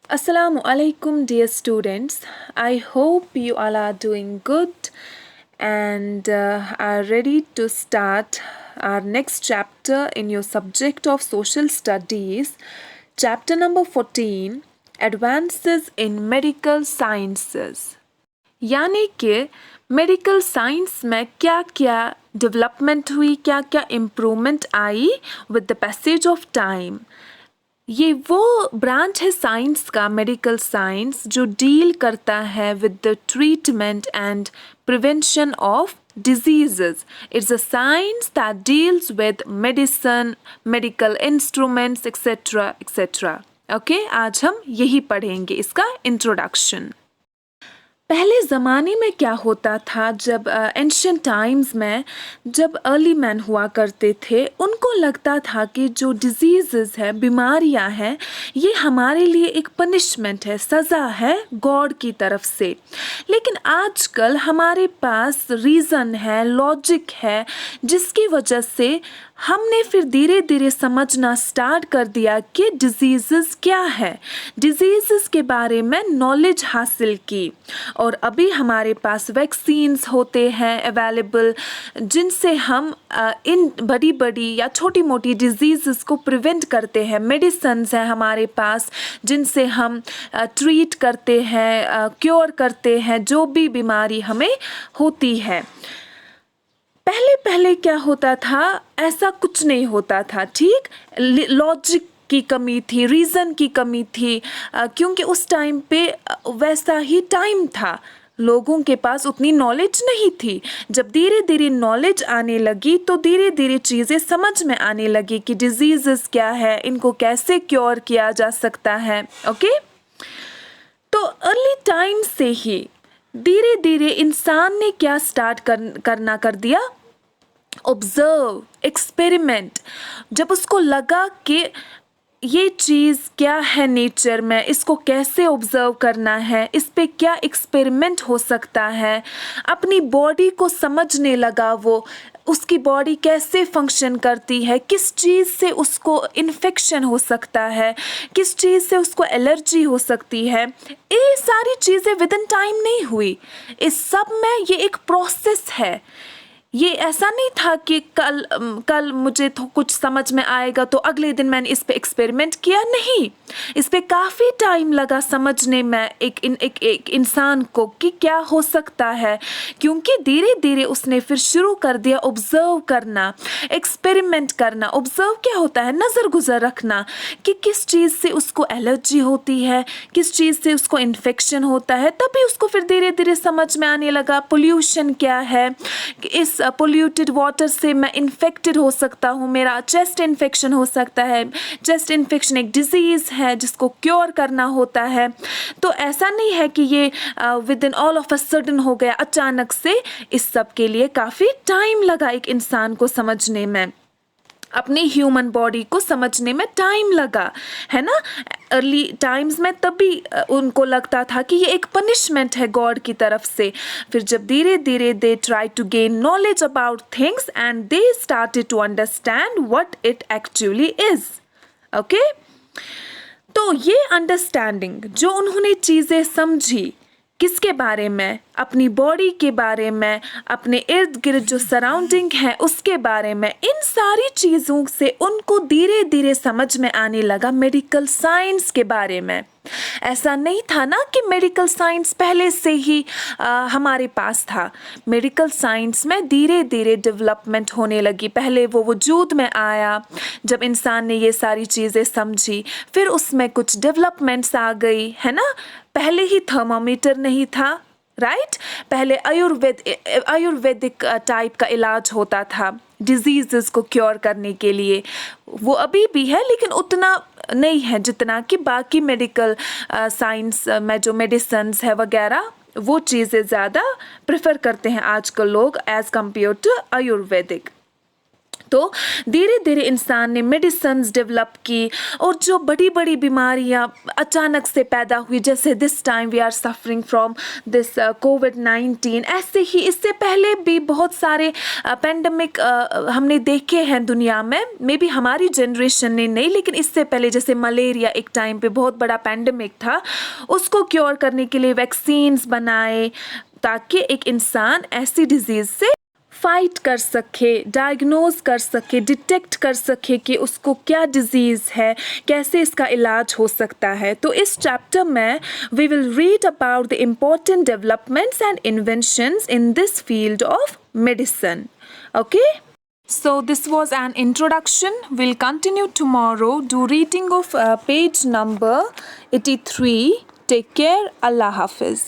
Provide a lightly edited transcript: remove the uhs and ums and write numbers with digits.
Assalamu alaikum, dear students. I hope you all are doing good and are ready to start our next chapter in your subject of social studies. Chapter number 14, Advances in Medical Sciences. यानी कि medical science में क्या क्या development हुई, क्या क्या improvement I with the passage of time. ये वो ब्रांच है साइंस का, मेडिकल साइंस, जो डील करता है with the treatment and prevention of diseases. It's a science that deals with medicine, medical instruments, etc. etc. Okay, आज हम यही पढ़ेंगे, इसका इंट्रोडक्शन. पहले ज़माने में क्या होता था, जब एंशियंट टाइम्स में जब अर्ली मैन हुआ करते थे, उनको लगता था कि जो डिजीज़ेस है, बीमारियां हैं, ये हमारे लिए एक पनिशमेंट है, सज़ा है गॉड की तरफ से. लेकिन आजकल हमारे पास रीज़न है, लॉजिक है, जिसकी वजह से हमने फिर धीरे धीरे समझना स्टार्ट कर दिया कि डिजीज़ेस क्या है, डिजीज़ेस के बारे में नॉलेज हासिल की. और अभी हमारे पास वैक्सीन्स होते हैं अवेलेबल, जिनसे हम इन बड़ी बड़ी या छोटी मोटी डिजीज़ेस को प्रिवेंट करते हैं. मेडिसिन्स हैं हमारे पास जिनसे हम ट्रीट करते हैं, क्योर करते हैं जो भी बीमारी हमें होती है. पहले पहले क्या होता था, ऐसा कुछ नहीं होता था. ठीक, लॉजिक की कमी थी, रीज़न की कमी थी, क्योंकि उस टाइम पे वैसा ही टाइम था, लोगों के पास उतनी नॉलेज नहीं थी. जब धीरे धीरे नॉलेज आने लगी तो धीरे धीरे चीज़ें समझ में आने लगी कि डिजीज़ेस क्या है, इनको कैसे क्योर किया जा सकता है. ओके, तो अर्ली टाइम से ही धीरे धीरे इंसान ने क्या स्टार्ट करना कर दिया, ऑब्जर्व, एक्सपेरिमेंट. जब उसको लगा कि ये चीज़ क्या है नेचर में, इसको कैसे ऑब्जर्व करना है, इस पे क्या एक्सपेरिमेंट हो सकता है, अपनी बॉडी को समझने लगा वो, उसकी बॉडी कैसे फंक्शन करती है, किस चीज़ से उसको इन्फेक्शन हो सकता है, किस चीज़ से उसको एलर्जी हो सकती है. ये सारी चीज़ें विद इन टाइम नहीं हुई. इस सब में ये एक प्रोसेस है. ये ऐसा नहीं था कि कल मुझे तो कुछ समझ में आएगा तो अगले दिन मैंने इस पे एक्सपेरिमेंट किया. नहीं, इस पे काफ़ी टाइम लगा समझने में एक इंसान को कि क्या हो सकता है, क्योंकि धीरे धीरे उसने फिर शुरू कर दिया ऑब्जर्व करना, एक्सपेरिमेंट करना. ऑब्जर्व क्या होता है, नज़र गुज़र रखना कि किस चीज़ से उसको एलर्जी होती है, किस चीज़ से उसको इन्फेक्शन होता है. तभी उसको फिर धीरे धीरे समझ में आने लगा पोल्यूशन क्या है, इस पोल्यूटेड वाटर से मैं इन्फेक्टेड हो सकता हूँ, मेरा चेस्ट इन्फेक्शन हो सकता है. चेस्ट इन्फेक्शन एक डिजीज़ है जिसको क्योर करना होता है. तो ऐसा नहीं है कि ये with in all of a sudden हो गया अचानक से. इस सब के लिए काफ़ी टाइम लगा एक इंसान को समझने में, अपनी ह्यूमन बॉडी को समझने में टाइम लगा, है ना. अर्ली टाइम्स में तभी उनको लगता था कि ये एक पनिशमेंट है गॉड की तरफ से. फिर जब धीरे धीरे they try to gain knowledge about things and they started to understand what it actually is. Okay, तो ये अंडरस्टैंडिंग जो उन्होंने चीज़ें समझी, किसके बारे में, अपनी बॉडी के बारे में, अपने इर्द गिर्द जो सराउंडिंग है उसके बारे में, इन सारी चीज़ों से उनको धीरे धीरे समझ में आने लगा मेडिकल साइंस के बारे में. ऐसा नहीं था ना कि मेडिकल साइंस पहले से ही हमारे पास था. मेडिकल साइंस में धीरे धीरे डेवलपमेंट होने लगी. पहले वो वजूद में आया जब इंसान ने ये सारी चीज़ें समझी, फिर उसमें कुछ डेवलपमेंट्स आ गई, है ना. पहले ही थर्मामीटर नहीं था, राइट. पहले आयुर्वेदिक टाइप का इलाज होता था डिजीज़ेस को क्योर करने के लिए. वो अभी भी है लेकिन उतना नहीं है जितना कि बाकी मेडिकल साइंस में जो मेडिसिन्स है वगैरह, वो चीज़ें ज़्यादा प्रेफर करते हैं आजकल लोग एज़ कम्पेयर टू आयुर्वेदिक. तो धीरे धीरे इंसान ने मेडिसिन्स डेवलप की और जो बड़ी बड़ी बीमारियां अचानक से पैदा हुई, जैसे this time we are suffering from this कोविड-19, ऐसे ही इससे पहले भी बहुत सारे पेंडेमिक हमने देखे हैं दुनिया में। मे बी हमारी जनरेशन ने नहीं, लेकिन इससे पहले जैसे मलेरिया एक टाइम पे बहुत बड़ा पेंडेमिक था, उसको क्योर करने के लिए वैक्सीन्स बनाए ताकि एक इंसान ऐसी डिजीज़ से फाइट कर सके, डायग्नोज कर सके, डिटेक्ट कर सके कि उसको क्या डिजीज़ है, कैसे इसका इलाज हो सकता है। तो इस चैप्टर में we will read about the important developments and inventions in this field of medicine. Okay? So this was an introduction. We'll continue tomorrow. Do reading of page number 83. Take care. Allah Hafiz.